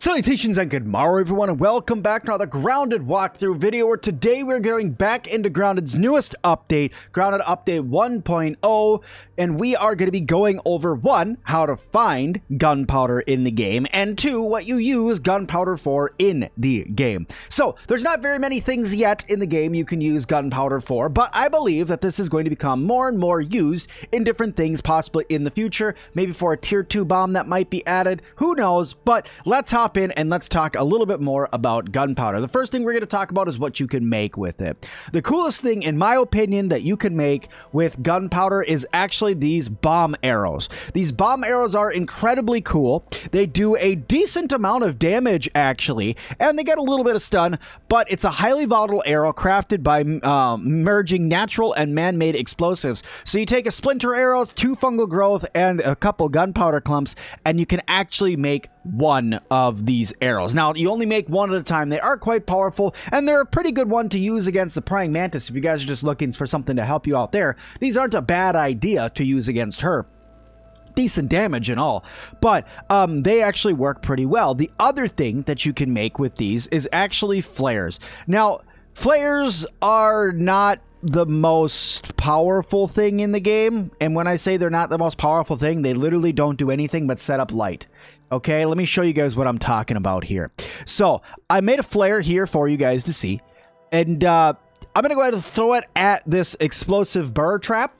Salutations and good morrow everyone, and welcome back to another Grounded walkthrough video, where today we're going back into Grounded's newest update, Grounded Update 1.0, and we are going to be going over 1, how to find gunpowder in the game, and 2, what you use gunpowder for in the game. So, there's not very many things yet in the game you can use gunpowder for, but I believe that this is going to become more and more used in different things, possibly in the future, maybe for a tier 2 bomb that might be added, who knows, but let's hop in and let's talk a little bit more about gunpowder. The first thing we're going to talk about is what you can make with it. The coolest thing, in my opinion, that you can make with gunpowder is actually these bomb arrows. These bomb arrows are incredibly cool. They do a decent amount of damage, actually, and they get a little bit of stun, but it's a highly volatile arrow crafted by merging natural and man-made explosives. So you take a splinter arrow, 2 fungal growth, and a couple gunpowder clumps, and you can actually make one of these arrows. Now, you only make one at a time. They are quite powerful, and they're a pretty good one to use against the praying mantis. If you guys are just looking for something to help you out there, these aren't a bad idea to use against her. Decent damage and all, but they actually work pretty well. The other thing that you can make with these is actually flares. Now, flares are not the most powerful thing in the game, and when I say they're not the most powerful thing, they literally don't do anything but set up light. Okay, let me show you guys what I'm talking about here. So, I made a flare here for you guys to see, and I'm going to go ahead and throw it at this explosive burr trap,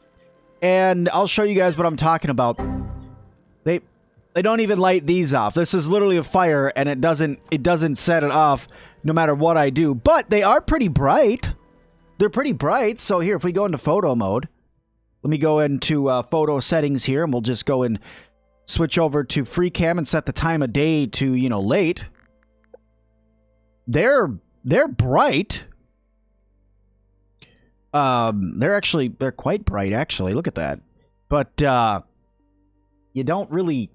and I'll show you guys what I'm talking about. They don't even light these off. This is literally a fire, and it doesn't set it off no matter what I do, but they are pretty bright. They're pretty bright. So here, if we go into photo mode, let me go into photo settings here, and we'll just go and switch over to free cam and set the time of day to, you know, late. They're bright. They're quite bright, actually. Look at that. But you don't really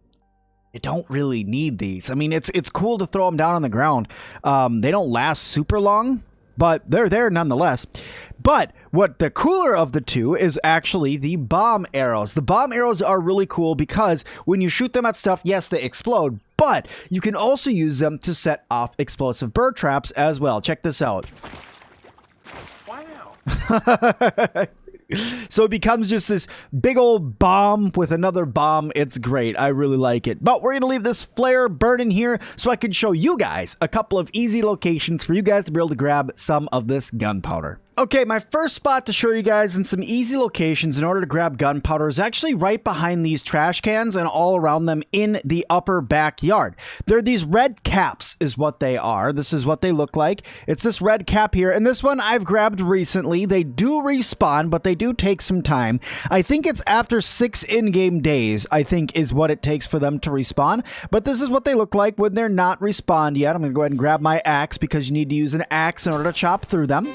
need these. I mean, it's cool to throw them down on the ground. They don't last super long, but they're there nonetheless. But what the cooler of the two is actually the bomb arrows. The bomb arrows are really cool because when you shoot them at stuff, yes, they explode, but you can also use them to set off explosive bird traps as well. Check this out. Wow. So it becomes just this big old bomb with another bomb. It's great. I really like it. But we're going to leave this flare burning here so I can show you guys a couple of easy locations for you guys to be able to grab some of this gunpowder. Okay, my first spot to show you guys in some easy locations in order to grab gunpowder is actually right behind these trash cans and all around them in the upper backyard. They're these red caps is what they are. This is what they look like. It's this red cap here, and this one I've grabbed recently. They do respawn, but they do take some time. I think it's after 6 in-game days, I think, is what it takes for them to respawn. But this is what they look like when they're not respawned yet. I'm going to go ahead and grab my axe because you need to use an axe in order to chop through them.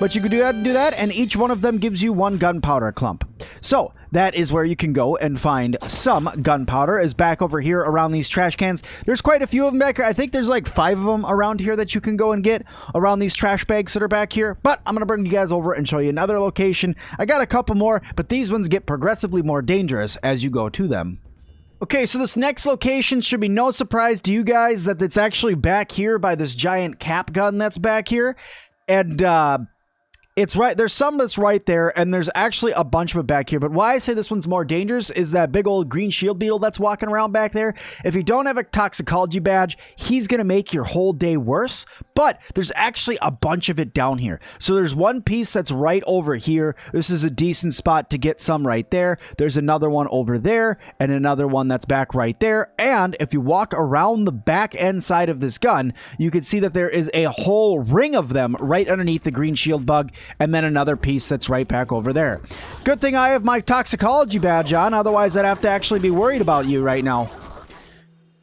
But you can do that, and each one of them gives you 1 gunpowder clump. So, that is where you can go and find some gunpowder, is back over here around these trash cans. There's quite a few of them back here. I think there's like 5 of them around here that you can go and get around these trash bags that are back here. But I'm going to bring you guys over and show you another location. I got a couple more, but these ones get progressively more dangerous as you go to them. Okay, so this next location should be no surprise to you guys that it's actually back here by this giant cap gun that's back here. And, it's right, there's some that's right there, and there's actually a bunch of it back here. But why I say this one's more dangerous is that big old green shield beetle that's walking around back there. If you don't have a toxicology badge, he's going to make your whole day worse. But there's actually a bunch of it down here. So there's one piece that's right over here. This is a decent spot to get some right there. There's another one over there, and another one that's back right there. And if you walk around the back end side of this gun, you can see that there is a whole ring of them right underneath the green shield bug. And then another piece that's right back over there. Good thing I have my toxicology badge on, otherwise I'd have to actually be worried about you right now.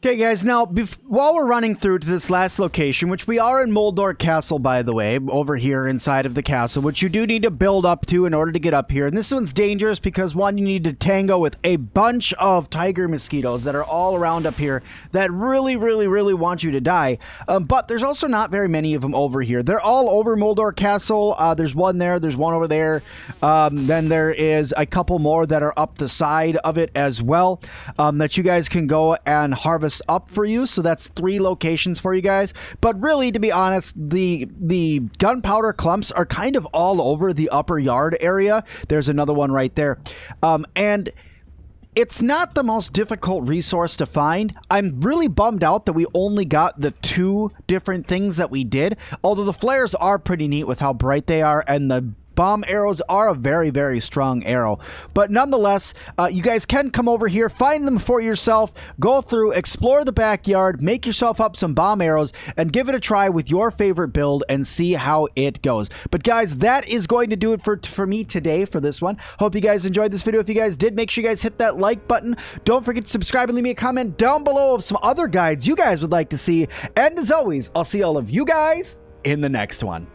Okay guys, now while we're running through to this last location, which we are in Moldor Castle, by the way, over here inside of the castle, which you do need to build up to in order to get up here. And this one's dangerous because, one, you need to tango with a bunch of tiger mosquitoes that are all around up here that really want you to die. But there's also not very many of them over here. They're all over Moldor Castle. There's one there, there's one over there. Then there is a couple more that are up the side of it as well, that you guys can go and harvest farthest up for you, so that's 3 locations for you guys. But really, to be honest, the gunpowder clumps are kind of all over the upper yard area. There's another one right there. And it's not the most difficult resource to find. I'm really bummed out that we only got the 2 different things that we did, although the flares are pretty neat with how bright they are, and the bomb arrows are a very, very strong arrow. But nonetheless, you guys can come over here, find them for yourself, go through, explore the backyard, make yourself up some bomb arrows, and give it a try with your favorite build and see how it goes. But guys, that is going to do it for me today for this one. Hope you guys enjoyed this video. If you guys did, make sure you guys hit that like button. Don't forget to subscribe and leave me a comment down below of some other guides you guys would like to see. And as always, I'll see all of you guys in the next one.